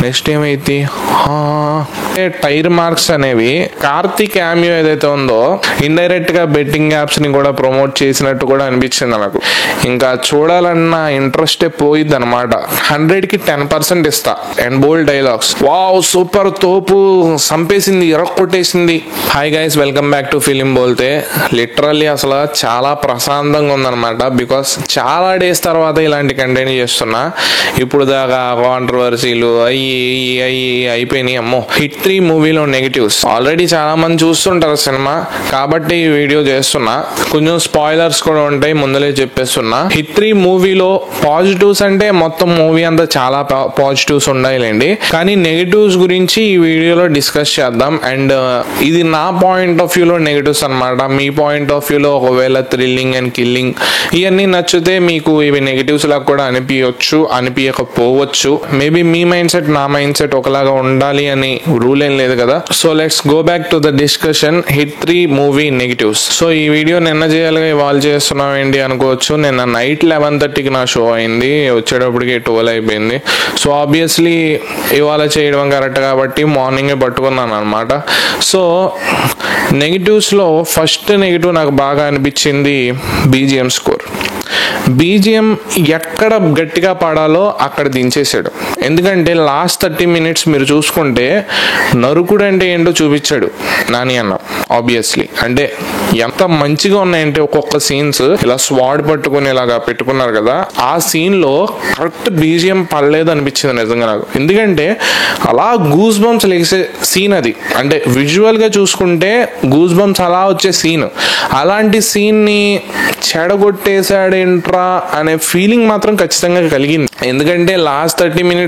Next ఏమైంది, tyre marks అనేవి Karthik cameo ఏదైతే ఉందో ఇండైరెక్ట్ గా బెట్టింగ్ యాప్స్ ని కూడా ప్రమోట్ చేసినట్టు కూడా అనిపించింది నాకు. ఇంకా చూడాలన్న ఇంట్రెస్ట్ పోయిద్ది అనమాట. 100కి 10% ఇస్తా. And bold dialogues, wow super, తోపు, సంపేసింది, ఇరక్కొట్టేసింది. Hi guys, welcome back to film Bolte. Literally అసలు చాలా ప్రశాంతంగా ఉందన్నమాట. బికాస్ చాలా డేస్ తర్వాత ఇలాంటి కంటెంట్ చేస్తున్నా. ఇప్పుడు దాకా కాంట్రవర్సీలు అయిపోయినాయి. అమ్మో, హిట్ 3 మూవీలో నెగిటివ్స్ ఆల్రెడీ చాలా మంది చూస్తుంటారు సినిమా, కాబట్టి ఈ వీడియో చేస్తున్నా. కొంచెం స్పాయిలర్స్ కూడా ఉంటాయి, ముందులే చెప్పేస్తున్నా. హిట్ 3 మూవీలో పాజిటివ్స్ అంటే మొత్తం మూవీ అంతా చాలా పాజిటివ్స్ ఉండాలండి, కానీ నెగిటివ్స్ గురించి ఈ వీడియోలో డిస్కస్ చేద్దాం. అండ్ ఇది నా పాయింట్ ఆఫ్ వ్యూలో నెగిటివ్స్ అనమాట. మీ పాయింట్ ఆఫ్ వ్యూలో ఒకవేళ థ్రిల్లింగ్ అండ్ కిల్లింగ్ ఇవన్నీ నచ్చితే మీకు ఇవి నెగిటివ్స్ లాగా కూడా అనిపించవచ్చు, అనిపించకపోవచ్చు. మేబీ మీ మైండ్ సెట్ నా మైండ్ సెట్ ఒకలాగా ఉండాలి అని రూల్ ఏం లేదు కదా. So let's go back to the discussion. Hit 3 movie negatives. So ఈ వీడియో నిన్న చేయాలిగా ఇవాళ చేస్తున్నాం ఏంటి అనుకోవచ్చు. నిన్న నైట్ 11:30కి నా షో అయింది, వచ్చేటప్పటికి 12 అయిపోయింది. సో ఆబ్వియస్లీ ఇవాళ చేయడం కరెక్ట్ కాబట్టి మార్నింగే పట్టుకున్నాను అనమాట. సో నెగిటివ్స్లో ఫస్ట్ నెగిటివ్ నాకు బాగా అనిపించింది బీజిఎం స్కోర్. బీజిఎం ఎక్కడ గట్టిగా పాడాలో అక్కడ దించేశాడు. ఎందుకంటే లాస్ట్ 30 minutes మీరు చూసుకుంటే నరుకుడు అంటే ఏంటో చూపించాడు నాని అన్న. ఆబ్వియస్లీ అంటే ఎంత మంచిగా ఉన్నాయంటే ఒక్కొక్క సీన్స్ ఇలా స్వాడ్ పట్టుకుని ఇలాగా పెట్టుకున్నారు కదా, ఆ సీన్ లో కరెక్ట్ బీజిఎం పడలేదు అనిపించింది నిజంగా నాకు. ఎందుకంటే అలా గూస్ బంప్స్ లేసే సీన్ అది. అంటే విజువల్ గా చూసుకుంటే గూస్ బంప్స్ అలా వచ్చే సీన్, అలాంటి సీన్ ని చెడగొట్టేశాడేంట్రా అనే ఫీలింగ్ మాత్రం ఖచ్చితంగా కలిగింది. ఎందుకంటే లాస్ట్ 30 minutes